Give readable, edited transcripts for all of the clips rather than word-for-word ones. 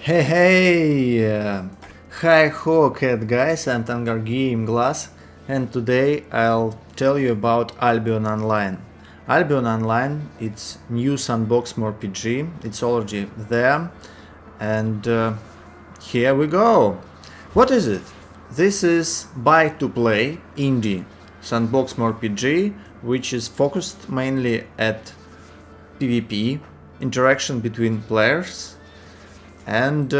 Hey, Hiho cat guys, I'm Tangar Glaz, and today I'll tell you about Albion Online. Albion Online, it's new sandbox Mmorpg, it's already there, and here we go. What is it? This is buy-to-play indie sandbox Mmorpg, which is focused mainly at PvP, interaction between players, and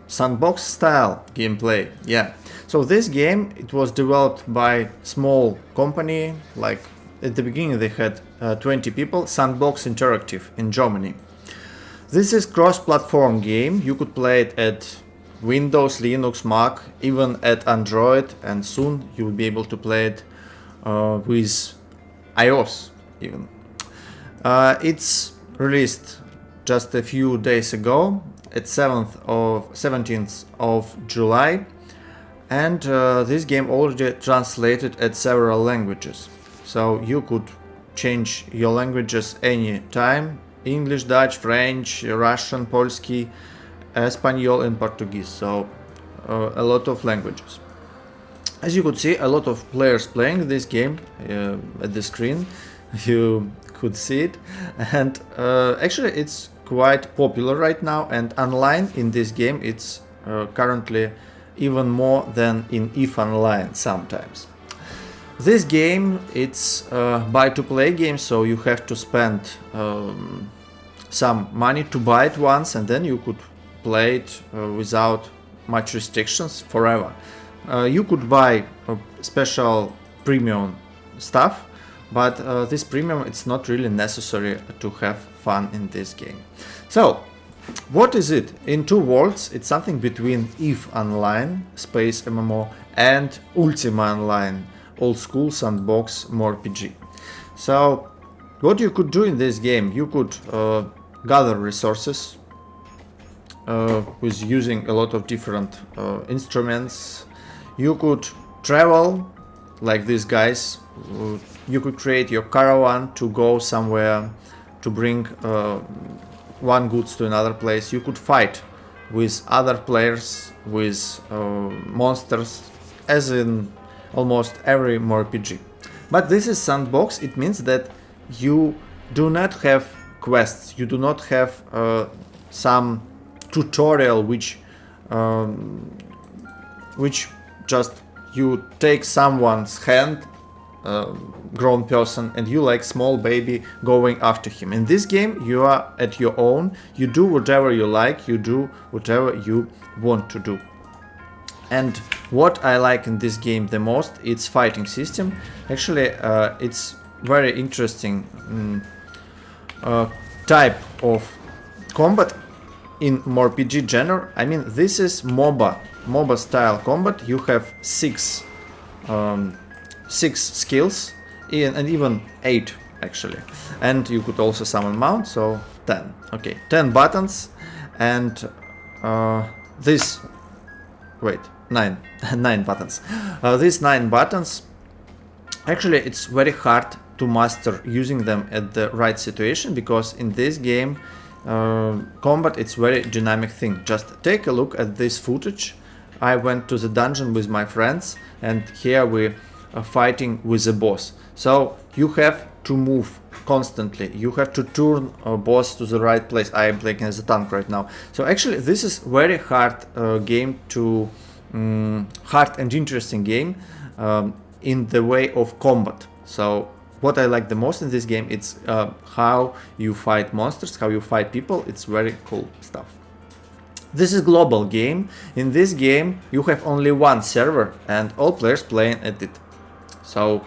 sandbox style gameplay. Yeah, so this game, it was developed by small company. Like at the beginning they had 20 people, Sandbox Interactive in Germany. This is cross-platform game. You could play it at Windows, Linux, Mac, even at Android, and soon you will be able to play it with iOS even. It's released just a few days ago at 17th of July, and this game already translated at several languages, so you could change your languages anytime: English, Dutch, French, Russian, Polski, Espanol and Portuguese, so a lot of languages. As you could see, a lot of players playing this game at the screen. You could see it, and actually it's quite popular right now, and online in this game it's currently even more than in EVE Online sometimes. This game, it's a buy-to-play game, so you have to spend some money to buy it once, and then you could play it without much restrictions forever. You could buy special premium stuff, but this premium, it's not really necessary to have fun in this game. So, what is it? In two words, it's something between EVE Online, space MMO, and Ultima Online, old school sandbox Mmorpg. So, what you could do in this game, you could gather resources with using a lot of different instruments. You could travel like these guys. You could create your caravan to go somewhere, to bring one goods to another place. You could fight with other players, with monsters, as in almost every Mmorpg. But this is sandbox. It means that you do not have quests. You do not have some tutorial which just you take someone's hand, grown person, and you like small baby going after him. In this game you are at your own. You do whatever you like, you do whatever you want to do. And what I like in this game the most, it's fighting system. Actually it's very interesting type of combat in Mmorpg genre. I mean, this is MOBA style combat. You have six skills, and even 8 actually, and you could also summon mount, so 10. Okay, 10 buttons, and this, wait, 9 9 buttons. These 9 buttons, actually it's very hard to master using them at the right situation, because in this game combat, it's very dynamic thing. Just take a look at this footage. I went to the dungeon with my friends, and here we are fighting with a boss. So you have to move constantly. You have to turn a boss to the right place. I am playing as a tank right now. So actually this is very hard game to hard and interesting game in the way of combat. So what I like the most in this game, it's how you fight monsters, how you fight people. It's very cool stuff. This is global game. In this game you have only one server and all players playing at it. So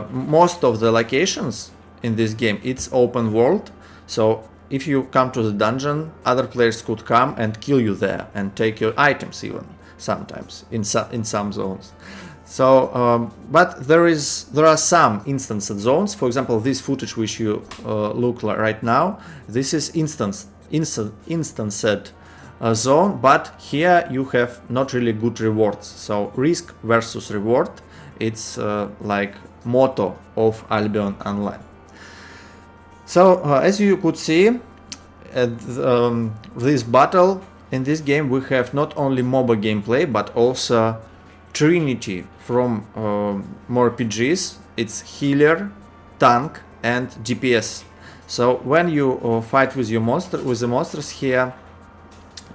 most of the locations in this game, it's open world. So if you come to the dungeon, other players could come and kill you there and take your items even sometimes in some zones. So but there are some instanced zones. For example, this footage which you look like right now, this is instanced zone, but here you have not really good rewards. So risk versus reward, it's like motto of Albion Online. So as you could see, at this battle in this game we have not only MOBA gameplay but also Trinity from Mmorpgs. It's healer, tank and DPS. So when you fight with the monsters here,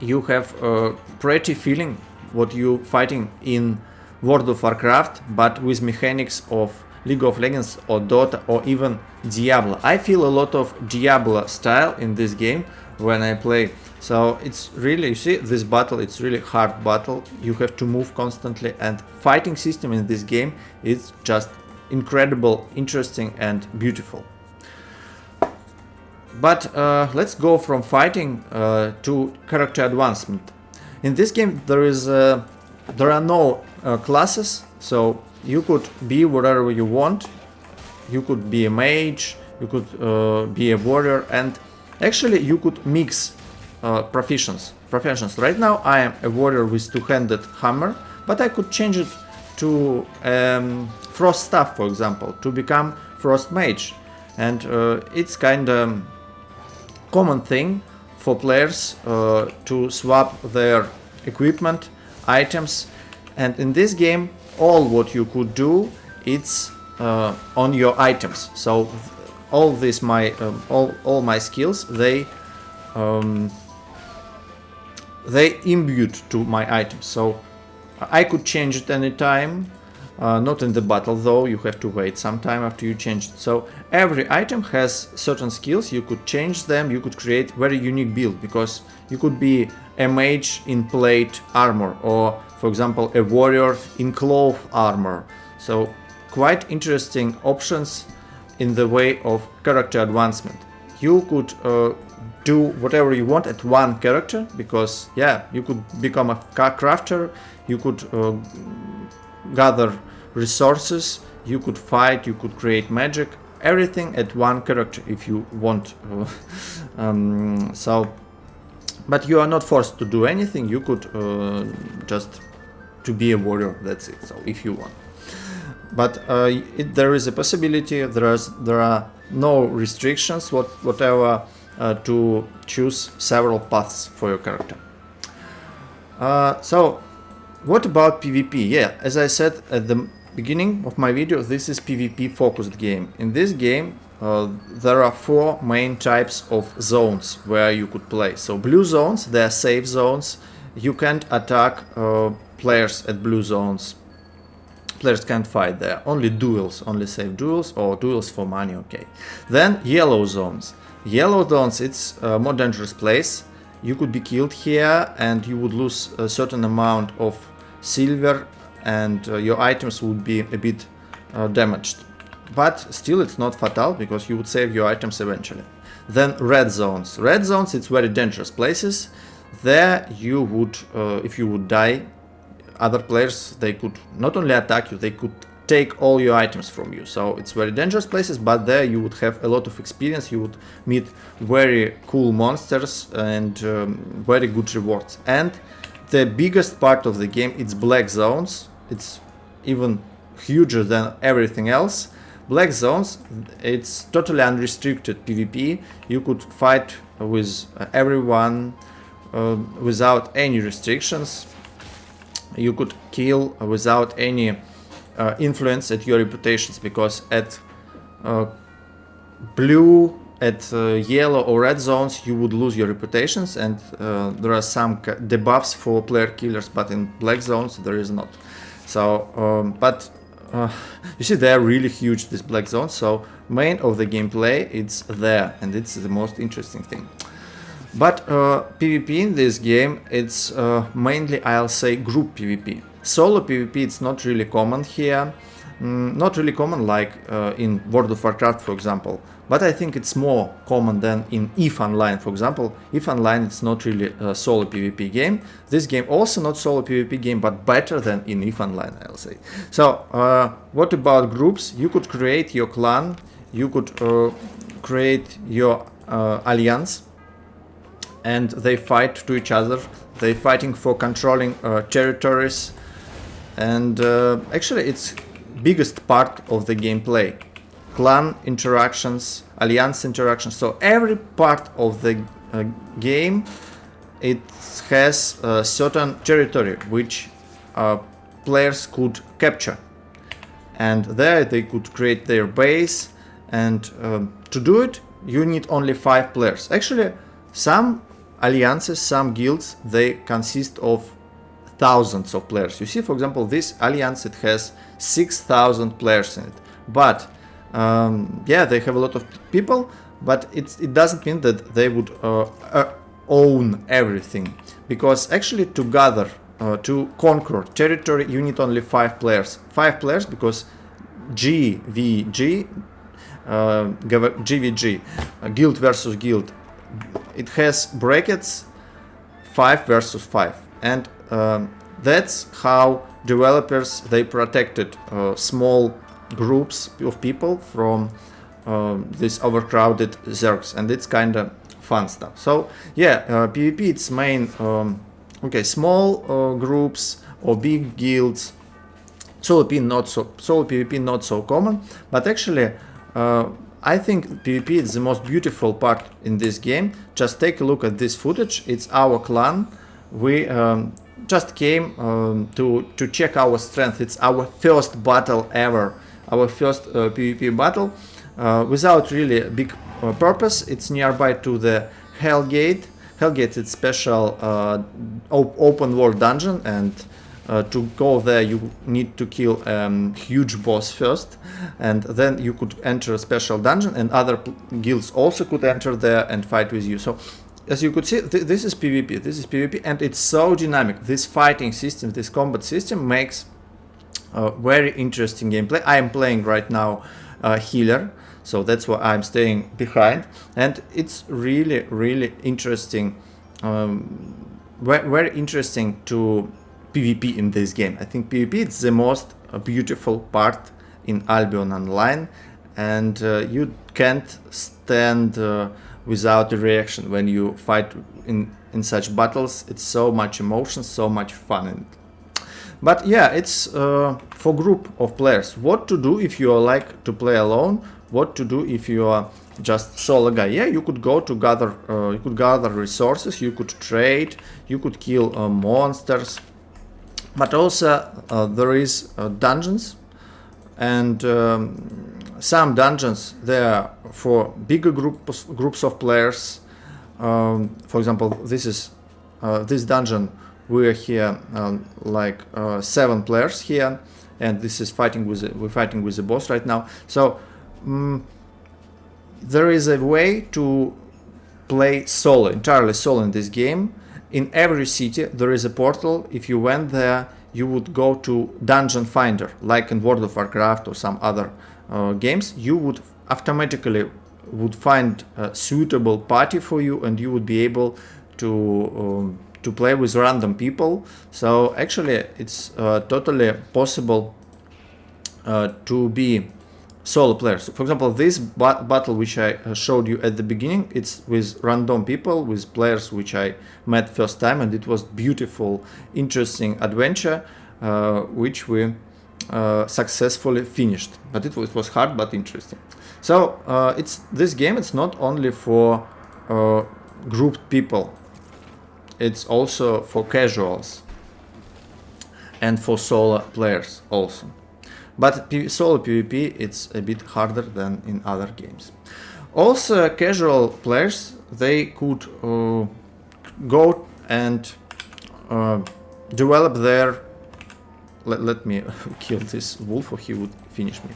you have a pretty feeling what you fighting in World of Warcraft, but with mechanics of League of Legends or Dota or even Diablo. I feel a lot of Diablo style in this game when I play. So it's really, you see, this battle, it's really hard battle. You have to move constantly, and fighting system in this game is just incredible, interesting and beautiful. But let's go from fighting to character advancement. In this game there are no classes, so you could be whatever you want. You could be a mage, you could be a warrior, and actually you could mix professions. Right now I am a warrior with two-handed hammer, but I could change it to frost staff, for example, to become frost mage. And it's kind of common thing for players to swap their equipment, items, and in this game all what you could do, it's on your items. So all this all my skills, they imbued to my items, so I could change it anytime. Not in the battle though, you have to wait some time after you change it. So every item has certain skills, you could change them, you could create very unique build, because you could be a mage in plate armor, or for example a warrior in cloth armor. So quite interesting options in the way of character advancement. You could do whatever you want at one character, because yeah, you could become a crafter, you could gather resources, you could fight, you could create magic, everything at one character if you want. So, but you are not forced to do anything. You could just to be a warrior, that's it. So if you want, but there is a possibility. There are no restrictions whatever to choose several paths for your character. So what about PvP? Yeah, as I said at the beginning of my video, this is PvP focused game. In this game there are 4 main types of zones where you could play. So blue zones, they are safe zones. You can't attack players at blue zones. Players can't fight there. Only duels, only safe duels or duels for money, okay. Then yellow zones. Yellow zones, it's a more dangerous place. You could be killed here and you would lose a certain amount of silver, and your items would be a bit damaged. But still it's not fatal, because you would save your items eventually. Then red zones. Red zones, it's very dangerous places. There you would, if you would die, other players, they could not only attack you, they could take all your items from you. So it's very dangerous places, but there you would have a lot of experience, you would meet very cool monsters and very good rewards. And the biggest part of the game, it's black zones. It's even huger than everything else. Black zones, it's totally unrestricted PvP. You could fight with everyone without any restrictions. You could kill without any influence at your reputations, because at blue, at yellow or red zones you would lose your reputations, and there are some debuffs for player killers, but in black zones there is not. So you see, they are really huge, these black zones. So main of the gameplay, it's there, and it's the most interesting thing. But PvP in this game, it's mainly, I'll say, group PvP. Solo PvP, it's not really common here. Not really common like in World of Warcraft, for example. But I think it's more common than in EVE Online, for example. EVE Online, it's not really a solo PvP game. This game also not solo PvP game, but better than in EVE Online, I'll say. So, what about groups? You could create your clan, you could create your alliance, and they fight to each other. They're fighting for controlling territories, and actually it's biggest part of the gameplay. Clan interactions, alliance interactions, so every part of the game it has a certain territory which players could capture, and there they could create their base. And to do it, you need only 5 players. Actually, some alliances, some guilds, they consist of thousands of players. You see, for example, this alliance, it has 6,000 players in it. But yeah, they have a lot of people, but it doesn't mean that they would own everything, because actually to gather, to conquer territory, you need only 5 players. 5 players, because GVG, GVG, guild versus guild, it has brackets 5 versus 5, and that's how developers, they protected small groups of people from these overcrowded zergs, and it's kind of fun stuff. So yeah, PvP, its main okay, small groups or big guilds. Solo PvP not so common, but actually I think PvP is the most beautiful part in this game. Just take a look at this footage. It's our clan. We just came to check our strength. It's our first battle ever, our first PvP battle, without really a big purpose. It's nearby to the Hellgate. Hellgate is special open world dungeon, and to go there you need to kill huge boss first, and then you could enter a special dungeon, and other guilds also could enter there and fight with you. So as you could see, this is PvP. This is PvP, and it's so dynamic. This fighting system, this combat system makes very interesting gameplay. I am playing right now healer, so that's why I'm staying behind, and it's really interesting, very interesting to PvP in this game. I think PvP is the most beautiful part in Albion Online, and you can't stand without a reaction when you fight in such battles. It's so much emotion, so much fun in it. But yeah, it's for group of players. What to do if you like to play alone? What to do if you are just solo guy? Yeah, you could go to gather, you could gather resources, you could trade, you could kill monsters. But also there is dungeons, and some dungeons they are for bigger groups of players. For example, this is this dungeon. We're here like 7 players here, and this is we're fighting with the boss right now. So there is a way to play solo, entirely solo in this game. In every city there is a portal. If you went there, you would go to Dungeon Finder, like in World of Warcraft or some other games. You would automatically find a suitable party for you, and you would be able to play with random people. So actually it's totally possible to be solo players. For example, this battle which I showed you at the beginning, it's with random people, with players which I met first time, and it was beautiful, interesting adventure which we successfully finished. But it was hard but interesting. So this game, it's not only for grouped people, it's also for casuals and for solo players also. But solo PvP, it's a bit harder than in other games. Also, casual players, they could go and develop their... Let me kill this wolf, or he would finish me.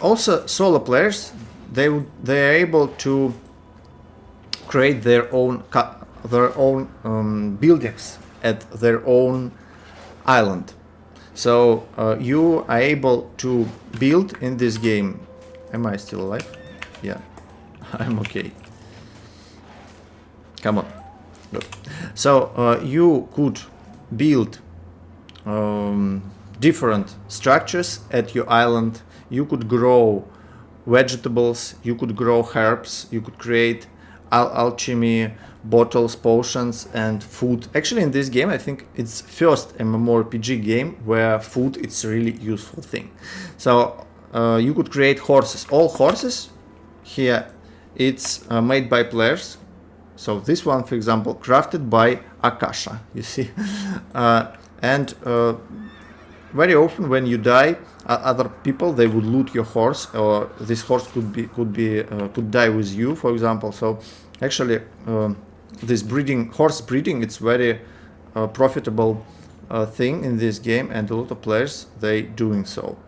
Also, solo players, they are able to create their own buildings at their own island. So you are able to build in this game. Am I still alive? Yeah, I'm okay. Come on. Good. So you could build different structures at your island. You could grow vegetables, you could grow herbs, you could create alchemy, bottles, potions, and food. Actually, in this game, I think it's first MMORPG game where food is really useful thing. So you could create horses. All horses here, it's made by players. So this one, for example, crafted by Akasha, you see. And very often when you die, other people, they would loot your horse, or this horse could die with you, for example. So actually this horse breeding, it's very profitable thing in this game, and a lot of players, they doing so.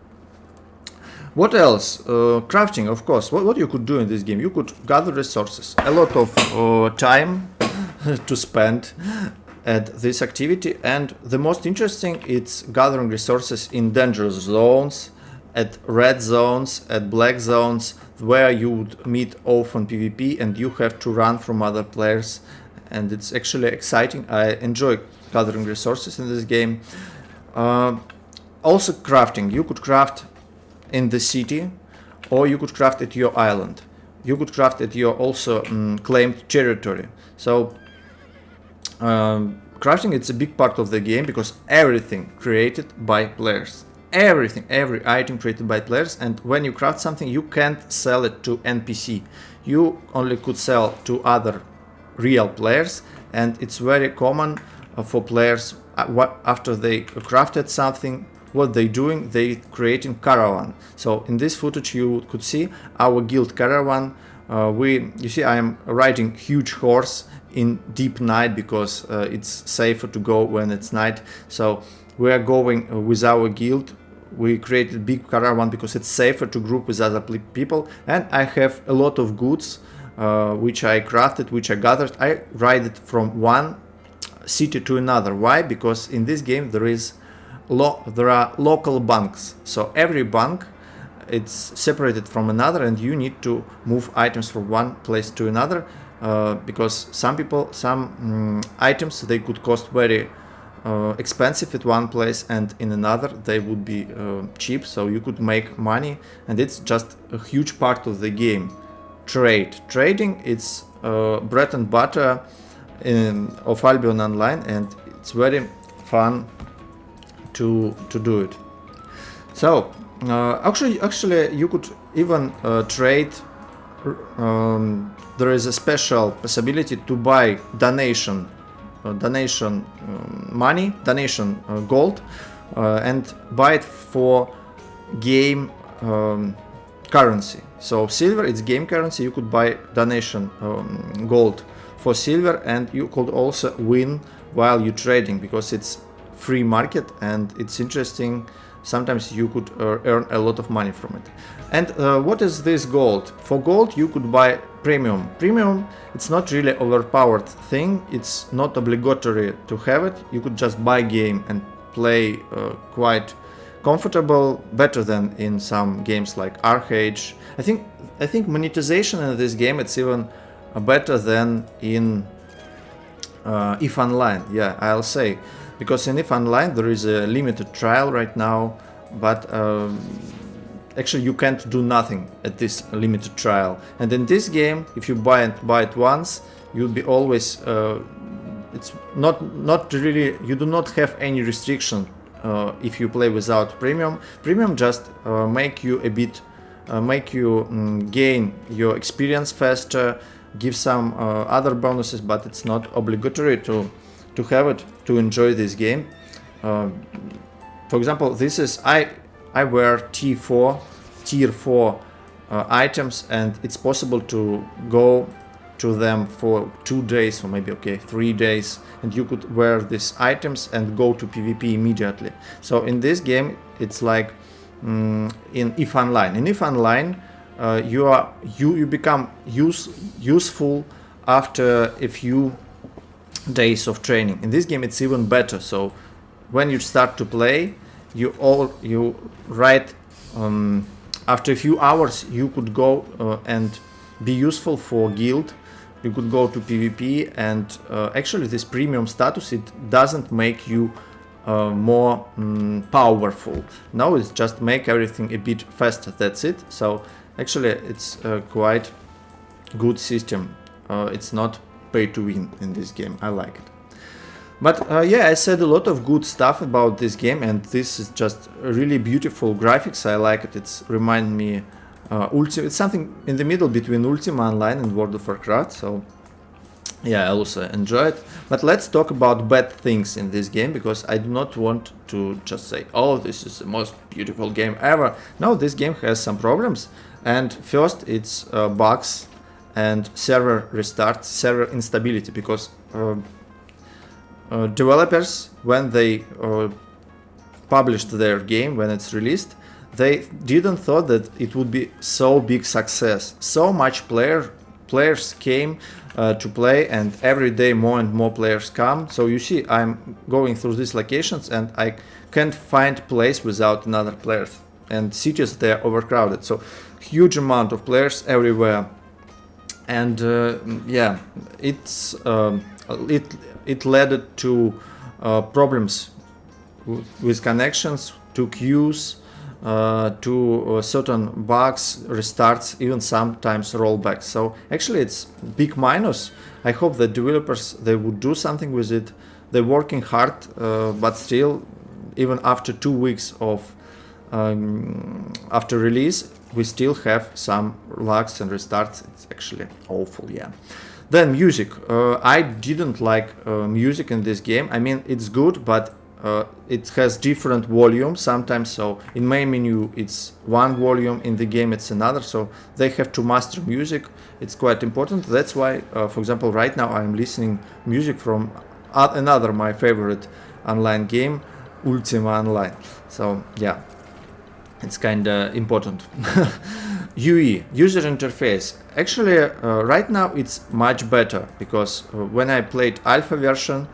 What else? Crafting, of course. What you could do in this game? You could gather resources. A lot of time to spend at this activity, and the most interesting, it's gathering resources in dangerous zones, at red zones, at black zones, where you would meet often PvP and you have to run from other players, and it's actually exciting. I enjoy gathering resources in this game. Also crafting. You could craft in the city, or you could craft at your island. You could craft at your also claimed territory. So crafting, it's a big part of the game, because everything created by players. Everything, every item created by players, and when you craft something, you can't sell it to NPC. You only could sell to other real players, and it's very common for players, after they crafted something, what they doing, they creating caravan. So in this footage you could see our guild caravan. You see I am riding huge horse in deep night, because it's safer to go when it's night. So we are going with our guild. We created big caravan because it's safer to group with other people, and I have a lot of goods which I crafted, which I gathered. I ride it from one city to another. Why? Because in this game there are local banks. So every bank, it's separated from another, and you need to move items from one place to another, because some items, they could cost very expensive at one place, and in another they would be cheap, so you could make money, and it's just a huge part of the game. Trading, it's bread and butter of Albion Online, and it's very fun to do it. So actually you could even trade. There is a special possibility to buy donation money, donation gold, and buy it for game currency. So silver, it's game currency. You could buy donation gold for silver, and you could also win while you're trading, because it's free market and it's interesting. Sometimes you could earn a lot of money from it. And what is this gold? For gold you could buy premium. Premium, it's not really overpowered thing. It's not obligatory to have it. You could just buy game and play quite comfortable, better than in some games like RH. I think monetization in this game, it's even better than in If Online. Yeah, I'll say. Because in If Online there is a limited trial right now, but actually you can't do nothing at this limited trial. And in this game, if you buy it once, you'll be always it's not really, you do not have any restriction if you play without premium. Premium just make you a bit gain your experience faster, give some other bonuses, but it's not obligatory to have it to enjoy this game. For example, this is I wear tier 4 items, and it's possible to go to them for 2 days or maybe 3 days, and you could wear these items and go to PvP immediately. So in this game it's like in If Online. In If Online you become useful after a few days of training. In this game it's even better. So when you start to play, you write after a few hours you could go and be useful for guild. You could go to PvP, and actually this premium status, it doesn't make you more powerful. No, it's just make everything a bit faster, that's it. So actually it's a quite good system. It's not pay to win in this game. I like it. But yeah, I said a lot of good stuff about this game, and this is just really beautiful graphics. I like it. It's remind me Ultima. It's something in the middle between Ultima Online and World of Warcraft. So Yeah, I also enjoy it. But let's talk about bad things in this game, because I do not want to just say, oh, this is the most beautiful game ever. No, this game has some problems. And first, it's bugs and server restarts, server instability, because developers, when they published their game, when it's released, they didn't thought that it would be so big success. So much players came to play, and every day more and more players come. So you see, I'm going through these locations and I can't find place without another players. And cities, they're overcrowded. So huge amount of players everywhere. And yeah, it led to problems with connections, to queues, to certain bugs, restarts, even sometimes rollbacks. So actually it's big minus. I hope that developers, they would do something with it. They're working hard, but still, even after 2 weeks of after release, we still have some lags and restarts. It's actually awful, yeah. Then music. I didn't like music in this game. I mean, it's good, but it has different volume sometimes. So in main menu it's one volume, in the game it's another. So they have to master music. It's quite important. That's why, for example, right now I'm listening music from another my favorite online game, Ultima Online. So yeah, it's kind of important. UE, user interface. Actually, right now it's much better, because when I played alpha version,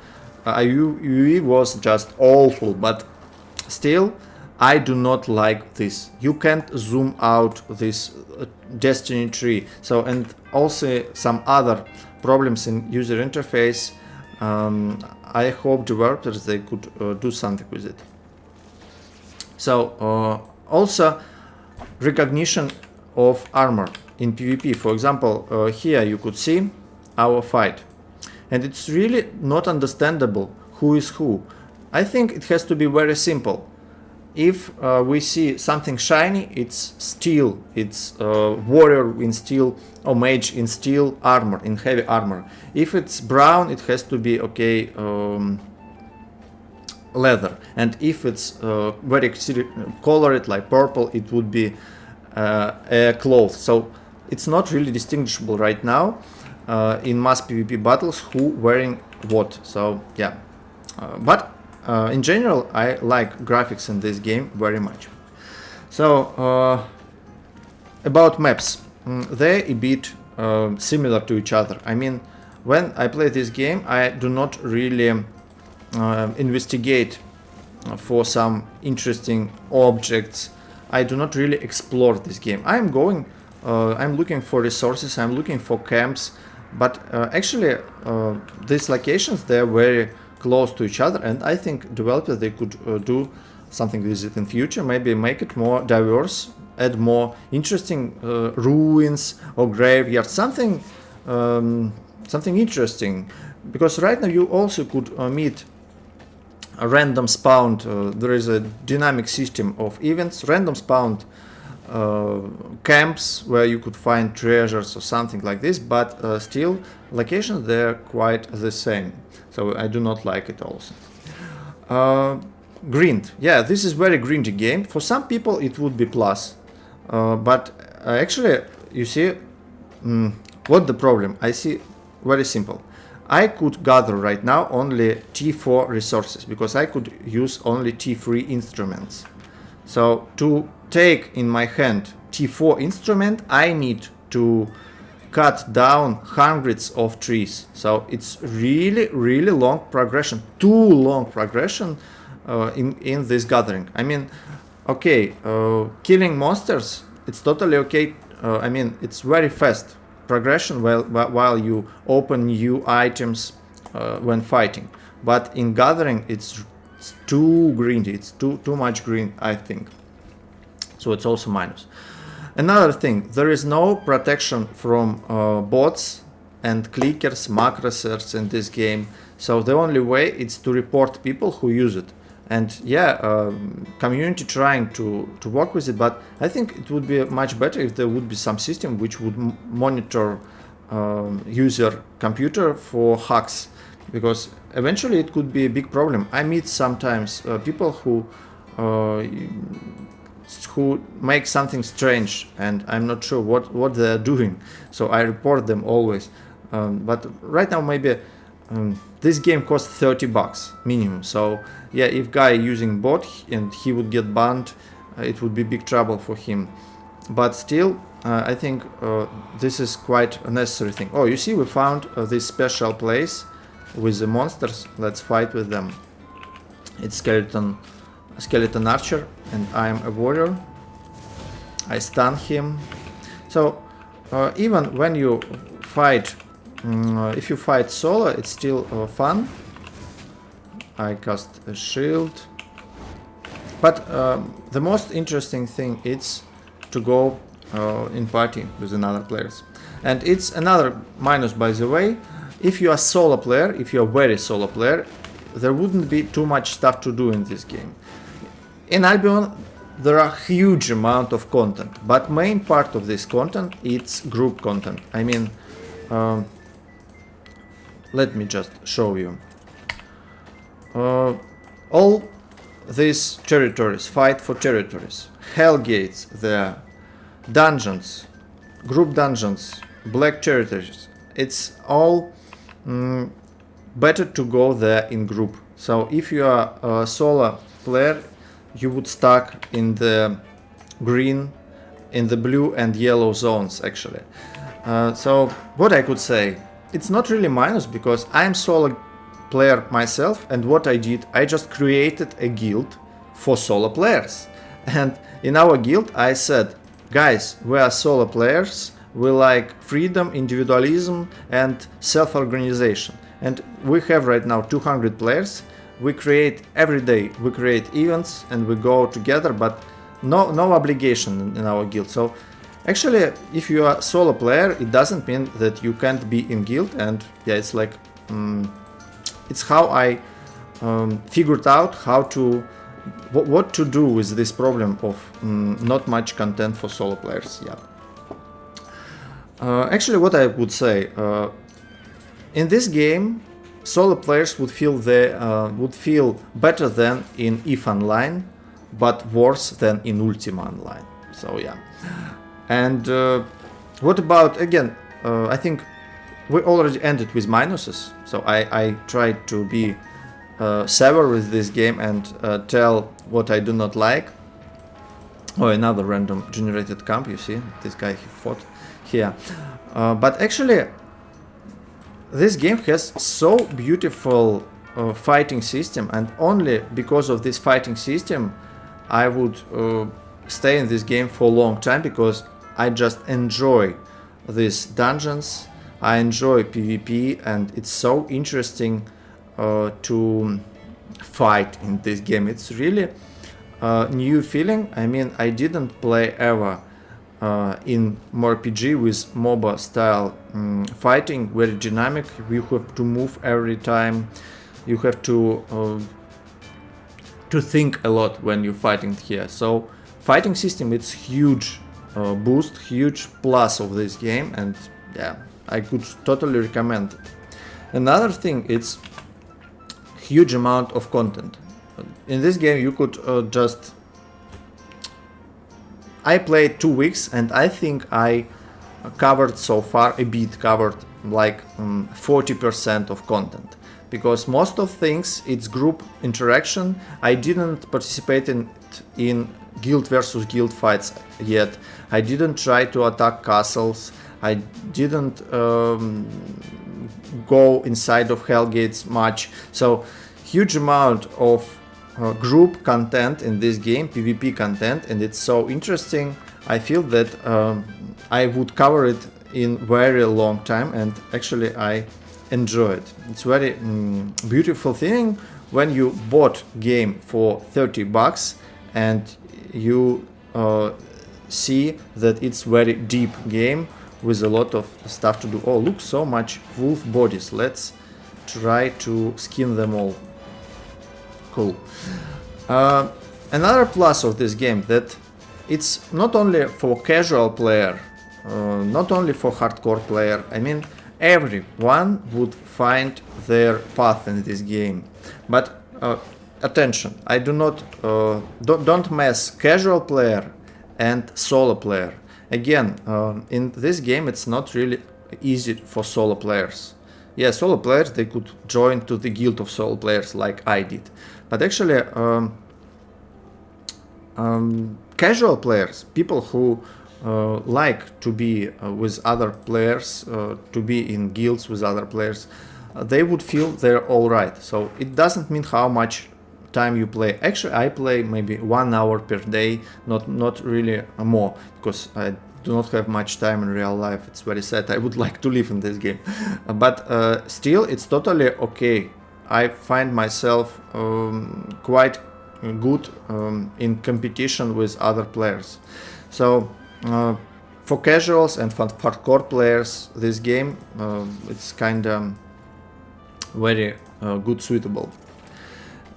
UE was just awful, but still I do not like this. You can't zoom out this Destiny tree. So, and also some other problems in user interface. I hope developers, they could do something with it. So also recognition of armor in PvP. For example, here you could see our fight. And it's really not understandable who is who. I think it has to be very simple. If we see something shiny, it's steel, it's warrior in steel or mage in steel armor, in heavy armor. If it's brown, it has to be, okay, leather. And if it's very colored like purple, it would be a cloth. So it's not really distinguishable right now. In mass PvP battles, who wearing what. So yeah, but in general I like graphics in this game very much. So about maps, they're a bit similar to each other. I mean, when I play this game, I do not really investigate for some interesting objects. I do not really explore this game. I'm looking for resources, I'm looking for camps. But actually, these locations, they're very close to each other, and I think developers, they could do something with it in future. Maybe make it more diverse, add more interesting ruins or graveyards, something interesting. Because right now you also could meet a random spawned. There is a dynamic system of events, random spawned camps where you could find treasures or something like this, but still locations, they're quite the same. So I do not like it also. Grind. Yeah, this is very grindy game. For some people it would be plus, but actually, you see, what the problem? I see very simple. I could gather right now only T4 resources, because I could use only T3 instruments. So to take in my hand T4 instrument, I need to cut down hundreds of trees. So it's really long progression, too long progression in this gathering. I mean, okay, killing monsters, it's totally okay. I mean, it's very fast progression while you open new items when fighting. But in gathering, it's too grindy, it's too much green, I think. So it's also minus. Another thing, there is no protection from bots and clickers, macrosers in this game. So the only way is to report people who use it. And yeah, community trying to work with it, but I think it would be much better if there would be some system which would monitor user computer for hacks, because eventually it could be a big problem. I meet sometimes people who make something strange, and I'm not sure what they're doing, so I report them always. But right now maybe this game costs 30 bucks minimum, so yeah, if guy using bot and he would get banned, it would be big trouble for him. But still, I think this is quite a necessary thing. Oh, you see, we found this special place with the monsters. Let's fight with them. It's skeleton archer, and I am a warrior. I stun him. So even when you fight, if you fight solo, it's still fun. I cast a shield. But the most interesting thing is to go in party with another players. And it's another minus, by the way. If you are solo player, if you are very solo player, there wouldn't be too much stuff to do in this game. In Albion, there are huge amount of content, but main part of this content, it's group content. I mean, let me just show you. All these territories, fight for territories, hell gates, the dungeons, group dungeons, black territories, it's all better to go there in group. So if you are a solo player, you would stuck in the green, in the blue and yellow zones actually. So what I could say, it's not really minus, because I'm solo player myself, and what I did, I just created a guild for solo players. And in our guild I said, guys, we are solo players, we like freedom, individualism and self-organization. And we have right now 200 players. We create every day, we create events and we go together, but no obligation in our guild. So actually, if you are a solo player, it doesn't mean that you can't be in guild. And yeah, it's like it's how I figured out how to what to do with this problem of not much content for solo players. Yeah. Actually, what I would say, in this game, solo players would feel better than in EVE Online, but worse than in Ultima Online. So yeah. And what about, again, I think we already ended with minuses, so I tried to be severe with this game and tell what I do not like. Oh, another random generated camp, you see, this guy he fought here. But actually, this game has so beautiful fighting system, and only because of this fighting system I would stay in this game for a long time, because I just enjoy these dungeons, I enjoy PvP, and it's so interesting to fight in this game. It's really a new feeling. I mean, I didn't play ever in Mmorpg with MOBA style fighting, very dynamic. You have to move every time, you have to think a lot when you're fighting here. So fighting system, it's huge boost, huge plus of this game, and yeah, I could totally recommend it. Another thing, it's huge amount of content. In this game you could just... I played 2 weeks and I think I covered so far covered like 40% of content, because most of things it's group interaction. I didn't participate in guild versus guild fights yet. I didn't try to attack castles. I didn't go inside of Hellgates much. So huge amount of group content in this game, PvP content, and it's so interesting. I feel that I would cover it in very long time, and actually I enjoy it. It's very beautiful thing when you bought game for 30 bucks and you see that it's very deep game with a lot of stuff to do. Oh, look, so much wolf bodies. Let's try to skin them all. Cool. Another plus of this game, that it's not only for casual player, not only for hardcore player, I mean everyone would find their path in this game. But attention, I do not don't mess casual player and solo player. Again, in this game it's not really easy for solo players. Yeah, solo players, they could join to the guild of solo players like I did. But actually, casual players, people who like to be with other players, to be in guilds with other players, they would feel they're alright. So it doesn't mean how much time you play. Actually, I play maybe 1 hour per day, not really more, because I do not have much time in real life. It's very sad. I would like to live in this game. But still, it's totally okay. I find myself quite good in competition with other players. So for casuals and for hardcore players, this game it's kind of very good suitable.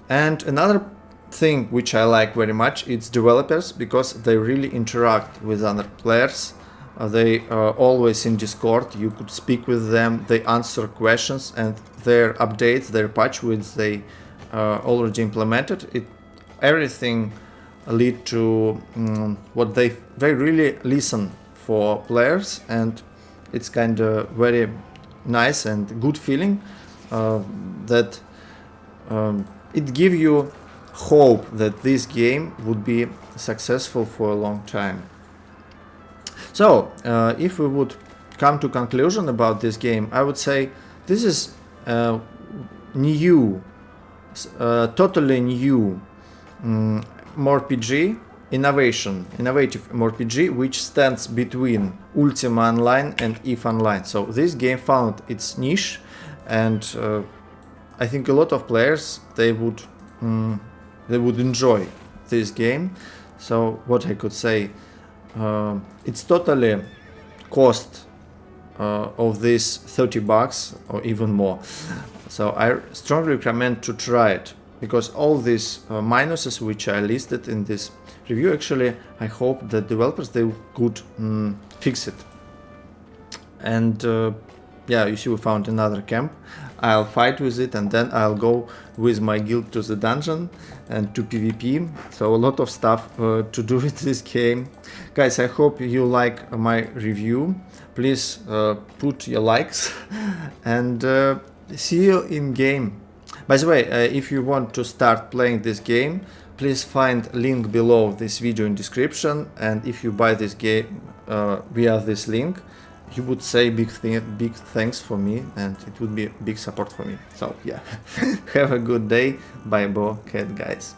And another thing which I like very much, it's developers, because they really interact with other players. They are always in Discord, you could speak with them, they answer questions, and their updates, their patch which they already implemented, everything lead to what they really listen for players, and it's kind of very nice and good feeling that it gives you hope that this game would be successful for a long time. So if we would come to conclusion about this game, I would say this is new, totally new Mmorpg, innovative Mmorpg, which stands between Ultima Online and EVE Online. So this game found its niche, and I think a lot of players they would enjoy this game. So what I could say, it's totally cost of this $30 or even more. So I strongly recommend to try it, because all these minuses which I listed in this review, actually I hope that developers they could fix it. And yeah, you see we found another camp. I'll fight with it, and then I'll go with my guild to the dungeon and to PvP. So a lot of stuff to do with this game. Guys, I hope you like my review. Please put your likes and see you in game. By the way, if you want to start playing this game, please find link below this video in description, and if you buy this game via this link, you would say big thanks for me, and it would be big support for me. So yeah, have a good day. Bye, Bo Cat guys.